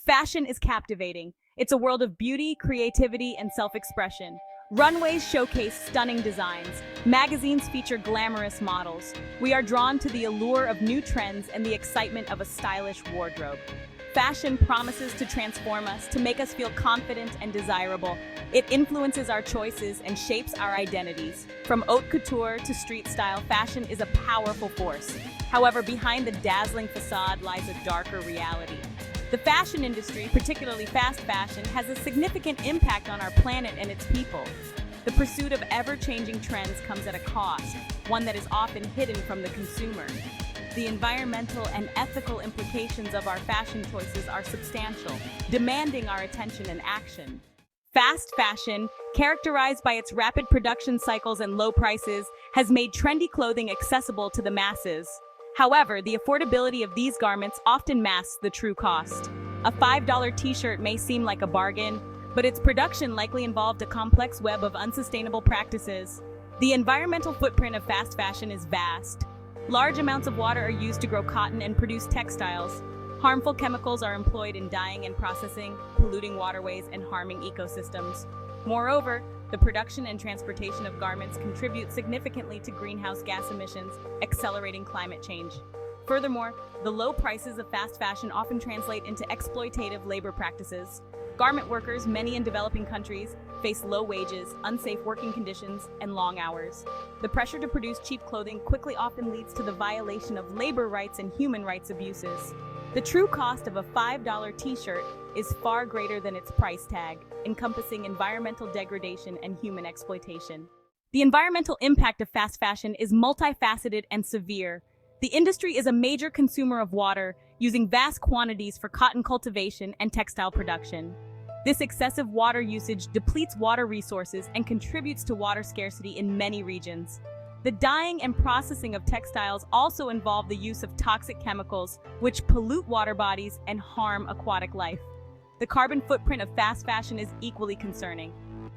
Fashion is captivating. It's a world of beauty, creativity, and self-expression. Runways showcase stunning designs. Magazines feature glamorous models. We are drawn to the allure of new trends and the excitement of a stylish wardrobe. Fashion promises to transform us, to make us feel confident and desirable. It influences our choices and shapes our identities. From haute couture to street style, fashion is a powerful force. However, behind the dazzling facade lies a darker reality. The fashion industry, particularly fast fashion, has a significant impact on our planet and its people. The pursuit of ever-changing trends comes at a cost, one that is often hidden from the consumer. The environmental and ethical implications of our fashion choices are substantial, demanding our attention and action. Fast fashion, characterized by its rapid production cycles and low prices, has made trendy clothing accessible to the masses. However, the affordability of these garments often masks the true cost. A $5 t-shirt may seem like a bargain, but its production likely involved a complex web of unsustainable practices. The environmental footprint of fast fashion is vast. Large amounts of water are used to grow cotton and produce textiles. Harmful chemicals are employed in dyeing and processing, polluting waterways and harming ecosystems. Moreover, the production and transportation of garments contribute significantly to greenhouse gas emissions, accelerating climate change. Furthermore, the low prices of fast fashion often translate into exploitative labor practices. Garment workers, many in developing countries, face low wages, unsafe working conditions, and long hours. The pressure to produce cheap clothing quickly often leads to the violation of labor rights and human rights abuses. The true cost of a $5 t-shirt is far greater than its price tag, encompassing environmental degradation and human exploitation. The environmental impact of fast fashion is multifaceted and severe. The industry is a major consumer of water, using vast quantities for cotton cultivation and textile production. This excessive water usage depletes water resources and contributes to water scarcity in many regions. The dyeing and processing of textiles also involve the use of toxic chemicals, which pollute water bodies and harm aquatic life. The carbon footprint of fast fashion is equally concerning.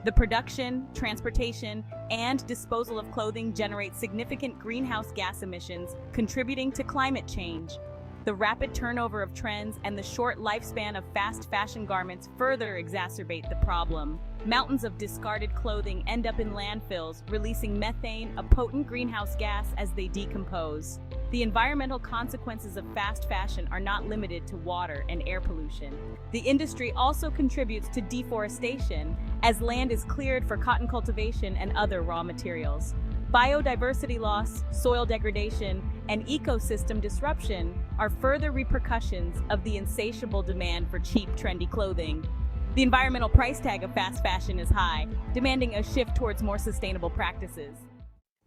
The production, transportation, and disposal of clothing generate significant greenhouse gas emissions, contributing to climate change. The rapid turnover of trends and the short lifespan of fast fashion garments further exacerbate the problem. Mountains of discarded clothing end up in landfills, releasing methane, a potent greenhouse gas, as they decompose. The environmental consequences of fast fashion are not limited to water and air pollution. The industry also contributes to deforestation, as land is cleared for cotton cultivation and other raw materials. Biodiversity loss, soil degradation, and ecosystem disruption are further repercussions of the insatiable demand for cheap, trendy clothing. The environmental price tag of fast fashion is high, demanding a shift towards more sustainable practices.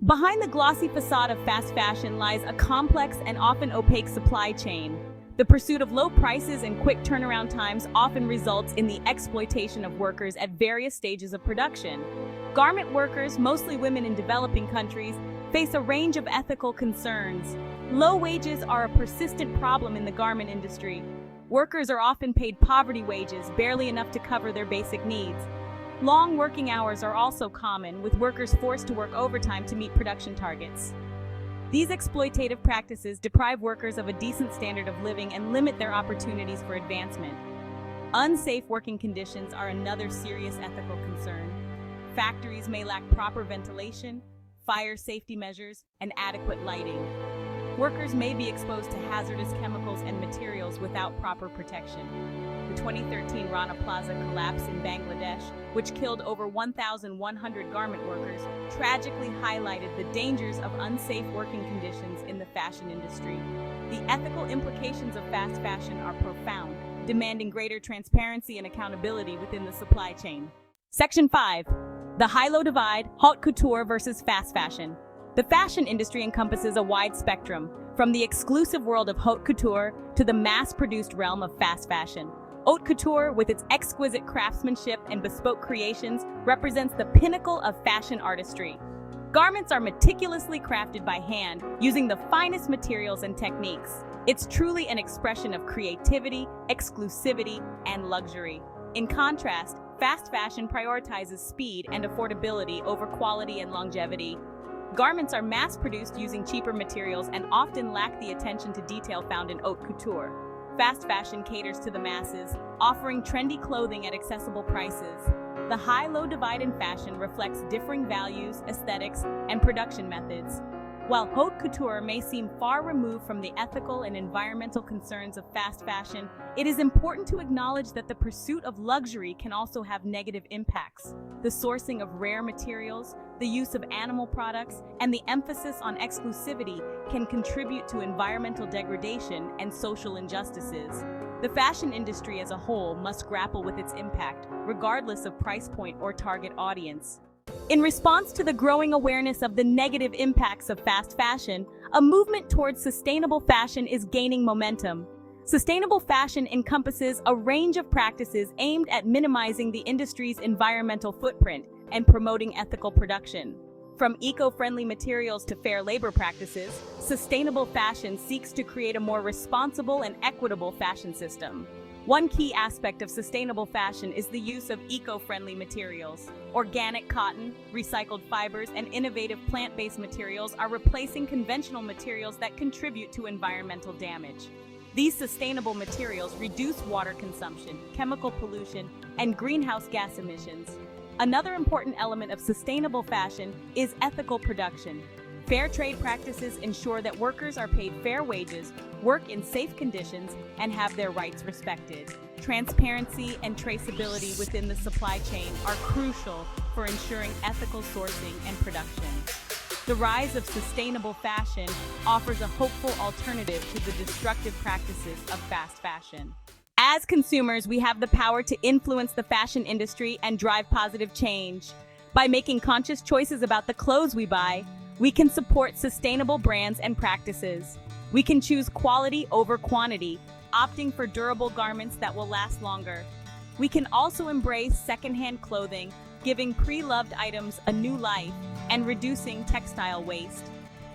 Behind the glossy facade of fast fashion lies a complex and often opaque supply chain. The pursuit of low prices and quick turnaround times often results in the exploitation of workers at various stages of production. Garment workers, mostly women in developing countries, face a range of ethical concerns. Low wages are a persistent problem in the garment industry. Workers are often paid poverty wages, barely enough to cover their basic needs. Long working hours are also common, with workers forced to work overtime to meet production targets. These exploitative practices deprive workers of a decent standard of living and limit their opportunities for advancement. Unsafe working conditions are another serious ethical concern. Factories may lack proper ventilation, fire safety measures, and adequate lighting. Workers may be exposed to hazardous chemicals and materials without proper protection. The 2013 Rana Plaza collapse in Bangladesh, which killed over 1,100 garment workers, tragically highlighted the dangers of unsafe working conditions in the fashion industry. The ethical implications of fast fashion are profound, demanding greater transparency and accountability within the supply chain. Section 5. The high-low divide, haute couture versus fast fashion. The fashion industry encompasses a wide spectrum, from the exclusive world of haute couture to the mass-produced realm of fast fashion. Haute couture, with its exquisite craftsmanship and bespoke creations, represents the pinnacle of fashion artistry. Garments are meticulously crafted by hand, using the finest materials and techniques. It's truly an expression of creativity, exclusivity, and luxury. In contrast, fast fashion prioritizes speed and affordability over quality and longevity. Garments are mass-produced using cheaper materials and often lack the attention to detail found in haute couture. Fast fashion caters to the masses, offering trendy clothing at accessible prices. The high-low divide in fashion reflects differing values, aesthetics, and production methods. While haute couture may seem far removed from the ethical and environmental concerns of fast fashion, it is important to acknowledge that the pursuit of luxury can also have negative impacts. The sourcing of rare materials, the use of animal products, and the emphasis on exclusivity can contribute to environmental degradation and social injustices. The fashion industry as a whole must grapple with its impact, regardless of price point or target audience. In response to the growing awareness of the negative impacts of fast fashion, a movement towards sustainable fashion is gaining momentum. Sustainable fashion encompasses a range of practices aimed at minimizing the industry's environmental footprint and promoting ethical production. From eco-friendly materials to fair labor practices, sustainable fashion seeks to create a more responsible and equitable fashion system. One key aspect of sustainable fashion is the use of eco-friendly materials. Organic cotton, recycled fibers, and innovative plant-based materials are replacing conventional materials that contribute to environmental damage. These sustainable materials reduce water consumption, chemical pollution, and greenhouse gas emissions. Another important element of sustainable fashion is ethical production. Fair trade practices ensure that workers are paid fair wages, work in safe conditions, and have their rights respected. Transparency and traceability within the supply chain are crucial for ensuring ethical sourcing and production. The rise of sustainable fashion offers a hopeful alternative to the destructive practices of fast fashion. As consumers, we have the power to influence the fashion industry and drive positive change. By making conscious choices about the clothes we buy, we can support sustainable brands and practices. We can choose quality over quantity, opting for durable garments that will last longer. We can also embrace secondhand clothing, giving pre-loved items a new life and reducing textile waste.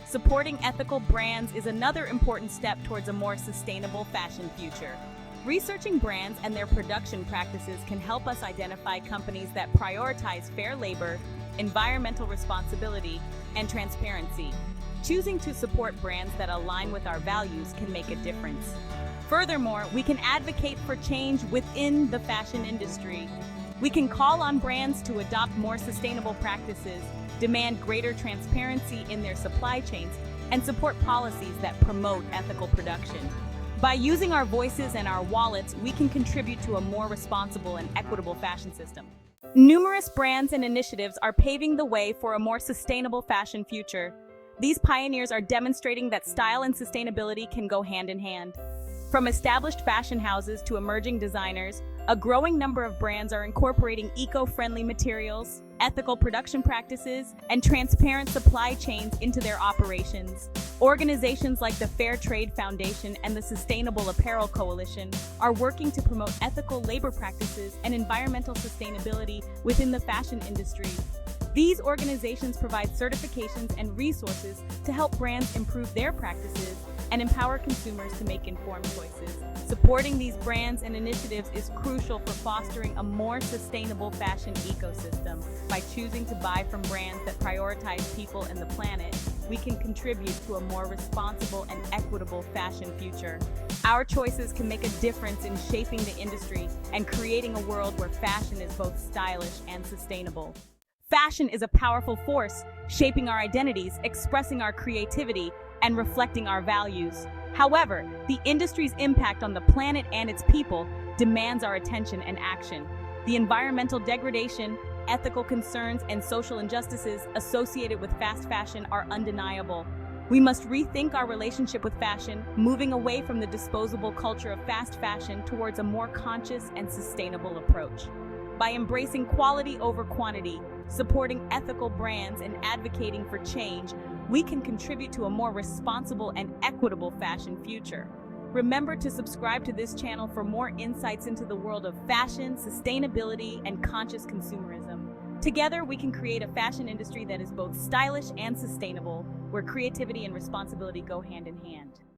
Supporting ethical brands is another important step towards a more sustainable fashion future. Researching brands and their production practices can help us identify companies that prioritize fair labor, environmental responsibility, and transparency. Choosing to support brands that align with our values can make a difference. Furthermore, we can advocate for change within the fashion industry. We can call on brands to adopt more sustainable practices, demand greater transparency in their supply chains, and support policies that promote ethical production. By using our voices and our wallets, we can contribute to a more responsible and equitable fashion system. Numerous brands and initiatives are paving the way for a more sustainable fashion future. These pioneers are demonstrating that style and sustainability can go hand in hand. From established fashion houses to emerging designers, a growing number of brands are incorporating eco-friendly materials, ethical production practices, and transparent supply chains into their operations. Organizations like the Fair Trade Foundation and the Sustainable Apparel Coalition are working to promote ethical labor practices and environmental sustainability within the fashion industry. These organizations provide certifications and resources to help brands improve their practices and empower consumers to make informed choices. Supporting these brands and initiatives is crucial for fostering a more sustainable fashion ecosystem. By choosing to buy from brands that prioritize people and the planet, we can contribute to a more responsible and equitable fashion future. Our choices can make a difference in shaping the industry and creating a world where fashion is both stylish and sustainable. Fashion is a powerful force, shaping our identities, expressing our creativity, and reflecting our values. However, the industry's impact on the planet and its people demands our attention and action. The environmental degradation, ethical concerns, and social injustices associated with fast fashion are undeniable. We must rethink our relationship with fashion, moving away from the disposable culture of fast fashion towards a more conscious and sustainable approach. By embracing quality over quantity, supporting ethical brands, and advocating for change, we can contribute to a more responsible and equitable fashion future. Remember to subscribe to this channel for more insights into the world of fashion, sustainability, and conscious consumerism. Together, we can create a fashion industry that is both stylish and sustainable, where creativity and responsibility go hand in hand.